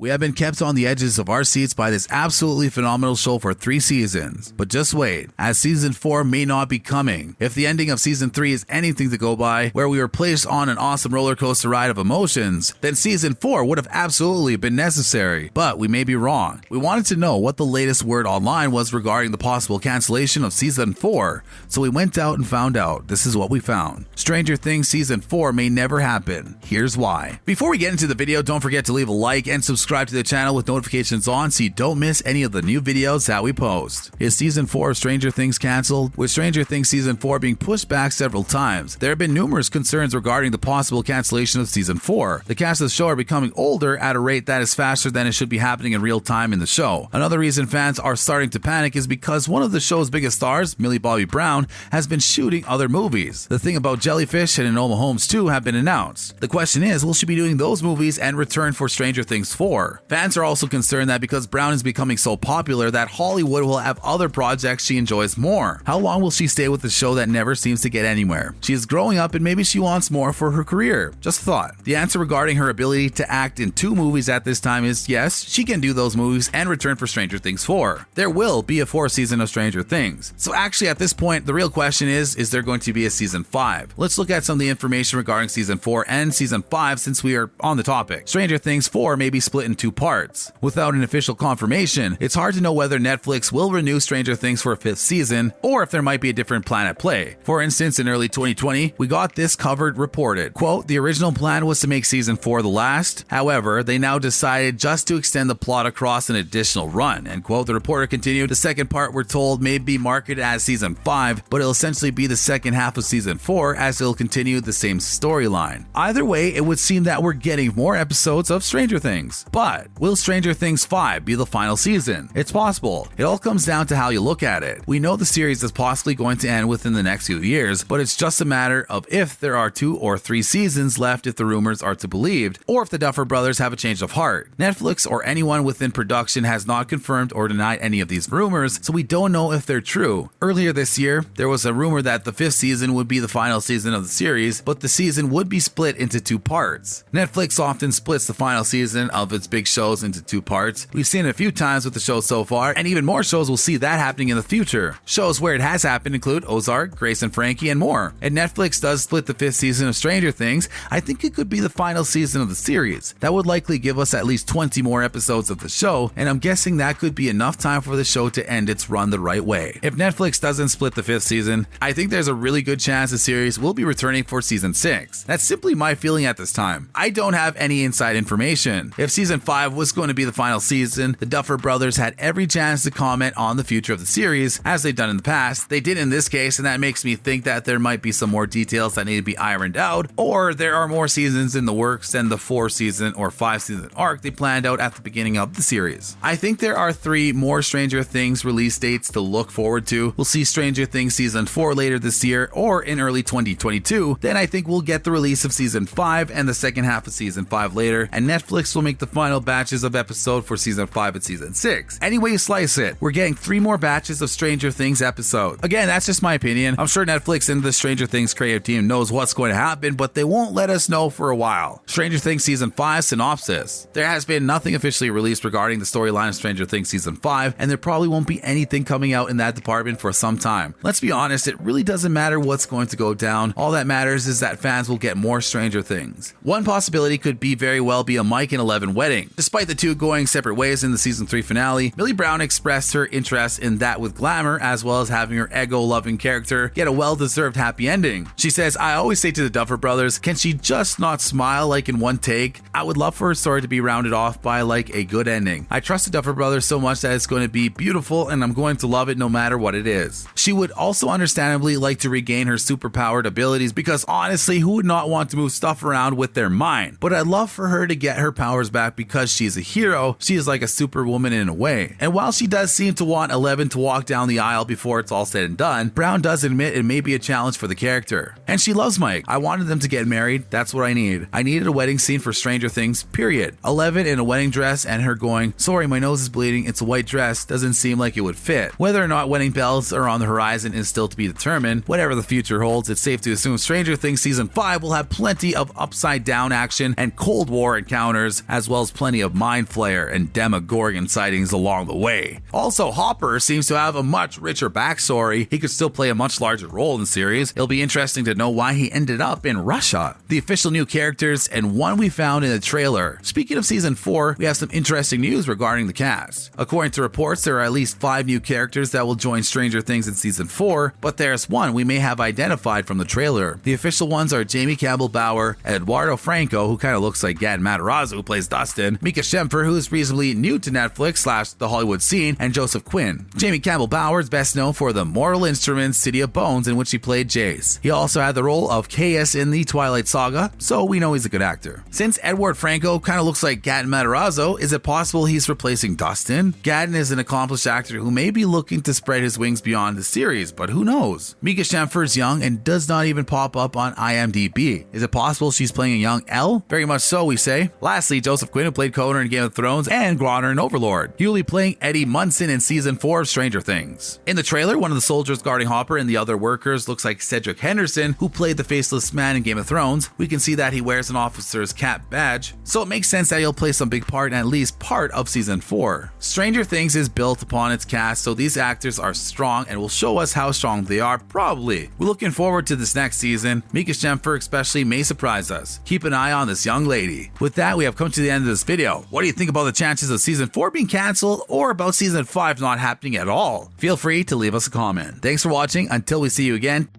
We have been kept on the edges of our seats by this absolutely phenomenal show for 3 seasons. But just wait, as season 4 may not be coming. If the ending of season 3 is anything to go by, where we were placed on an awesome roller coaster ride of emotions, then season 4 would have absolutely been necessary. But we may be wrong. We wanted to know what the latest word online was regarding the possible cancellation of season 4, so we went out and found out. This is what we found. Stranger Things season 4 may never happen. Here's why. Before we get into the video, don't forget to leave a like and subscribe to the channel with notifications on so you don't miss any of the new videos that we post. Is season 4 of Stranger Things cancelled? With Stranger Things season 4 being pushed back several times, there have been numerous concerns regarding the possible cancellation of season 4. The cast of the show are becoming older at a rate that is faster than it should be happening in real time in the show. Another reason fans are starting to panic is because one of the show's biggest stars, Millie Bobby Brown, has been shooting other movies. The Thing About Jellyfish and Enola Holmes 2 have been announced. The question is, will she be doing those movies and return for Stranger Things 4? Fans are also concerned that because Brown is becoming so popular that Hollywood will have other projects she enjoys more. How long will she stay with the show that never seems to get anywhere? She is growing up and maybe she wants more for her career. Just a thought. The answer regarding her ability to act in 2 movies at this time is yes, she can do those movies and return for Stranger Things 4. There will be a 4th season of Stranger Things. So actually at this point, the real question is there going to be a season 5? Let's look at some of the information regarding season 4 and season 5 since we are on the topic. Stranger Things 4 may be split in 2 parts. Without an official confirmation, it's hard to know whether Netflix will renew Stranger Things for a 5th season or if there might be a different plan at play. For instance, in early 2020, we got this covered reported. Quote, the original plan was to make season 4 the last. However, they now decided just to extend the plot across an additional run. End quote. The reporter continued, the second part we're told may be marketed as season 5, but it'll essentially be the second half of season 4 as it'll continue the same storyline. Either way, it would seem that we're getting more episodes of Stranger Things. But will Stranger Things 5 be the final season? It's possible. It all comes down to how you look at it. We know the series is possibly going to end within the next few years, but it's just a matter of if there are 2 or 3 seasons left if the rumors are to be believed, or if the Duffer Brothers have a change of heart. Netflix or anyone within production has not confirmed or denied any of these rumors, so we don't know if they're true. Earlier this year, there was a rumor that the 5th season would be the final season of the series, but the season would be split into 2 parts. Netflix often splits the final season of its big shows into 2 parts. We've seen it a few times with the show so far, and even more shows will see that happening in the future. Shows where it has happened include Ozark, Grace and Frankie, and more. And Netflix does split the 5th season of Stranger Things. I think it could be the final season of the series. That would likely give us at least 20 more episodes of the show, and I'm guessing that could be enough time for the show to end its run the right way. If Netflix doesn't split the 5th season, I think there's a really good chance the series will be returning for season 6. That's simply my feeling at this time. I don't have any inside information. If season 5 was going to be the final season, the Duffer Brothers had every chance to comment on the future of the series, as they've done in the past. They did in this case, and that makes me think that there might be some more details that need to be ironed out, or there are more seasons in the works than the 4-season or 5-season arc they planned out at the beginning of the series. I think there are 3 more Stranger Things release dates to look forward to. We'll see Stranger Things season 4 later this year or in early 2022. Then I think we'll get the release of season 5 and the second half of season 5 later, and Netflix will make the final batches of episode for season 5 and season 6. Any way you slice it, we're getting 3 more batches of Stranger Things episodes. Again, that's just my opinion. I'm sure Netflix and the Stranger Things creative team knows what's going to happen, but they won't let us know for a while. Stranger Things season 5 synopsis. There has been nothing officially released regarding the storyline of Stranger Things season 5, and there probably won't be anything coming out in that department for some time. Let's be honest, it really doesn't matter what's going to go down. All that matters is that fans will get more Stranger Things. One possibility could be very well be a Mike and Eleven wedding. Despite the 2 going separate ways in the season 3 finale, Millie Brown expressed her interest in that with glamour, as well as having her ego-loving character get a well-deserved happy ending. She says, I always say to the Duffer Brothers, can she just not smile like in one take? I would love for her story to be rounded off by like a good ending. I trust the Duffer Brothers so much that it's going to be beautiful and I'm going to love it no matter what it is. She would also understandably like to regain her superpowered abilities because honestly, who would not want to move stuff around with their mind? But I'd love for her to get her powers back because she's a hero. She is like a superwoman in a way. And while she does seem to want Eleven to walk down the aisle before it's all said and done, Brown does admit it may be a challenge for the character. And she loves Mike. I wanted them to get married. That's what I need. I needed a wedding scene for Stranger Things, period. Eleven in a wedding dress and her going, sorry, my nose is bleeding, it's a white dress, doesn't seem like it would fit. Whether or not wedding bells are on the horizon is still to be determined. Whatever the future holds, it's safe to assume Stranger Things season 5 will have plenty of upside down action and Cold War encounters, as well as plenty of Mind Flayer and Demogorgon sightings along the way. Also, Hopper seems to have a much richer backstory. He could still play a much larger role in the series. It'll be interesting to know why he ended up in Russia. The official new characters and one we found in the trailer. Speaking of season 4, we have some interesting news regarding the cast. According to reports, there are at least 5 new characters that will join Stranger Things in season 4, but there's one we may have identified from the trailer. The official ones are Jamie Campbell-Bower, Eduardo Franco, who kind of looks like Gad Matarazzo, who plays Dustin, Mika Shemfer, who is reasonably new to Netflix / the Hollywood scene, and Joseph Quinn. Jamie Campbell-Bower is best known for the Mortal Instruments City of Bones, in which he played Jace. He also had the role of KS in the Twilight Saga, so we know he's a good actor. Since Edward Franco kind of looks like Gad Matarazzo, is it possible he's replacing Dustin? Gadden is an accomplished actor who may be looking to spread his wings beyond the series, but who knows? Mika Shemfer is young and does not even pop up on IMDb. Is it possible she's playing a young Elle? Very much so, we say. Lastly, Joseph Quinn, who played Connor in Game of Thrones and Groner in Overlord. He will be playing Eddie Munson in season 4 of Stranger Things. In the trailer, one of the soldiers guarding Hopper and the other workers looks like Cedric Henderson, who played the Faceless Man in Game of Thrones. We can see that he wears an officer's cap badge, so it makes sense that he'll play some big part in at least part of season 4. Stranger Things is built upon its cast, so these actors are strong and will show us how strong they are, probably. We're looking forward to this next season. Mika Shemfer especially may surprise us. Keep an eye on this young lady. With that, we have come to the end of this video. What do you think about the chances of season 4 being cancelled or about season 5 not happening at all? Feel free to leave us a comment. Thanks for watching. Until we see you again,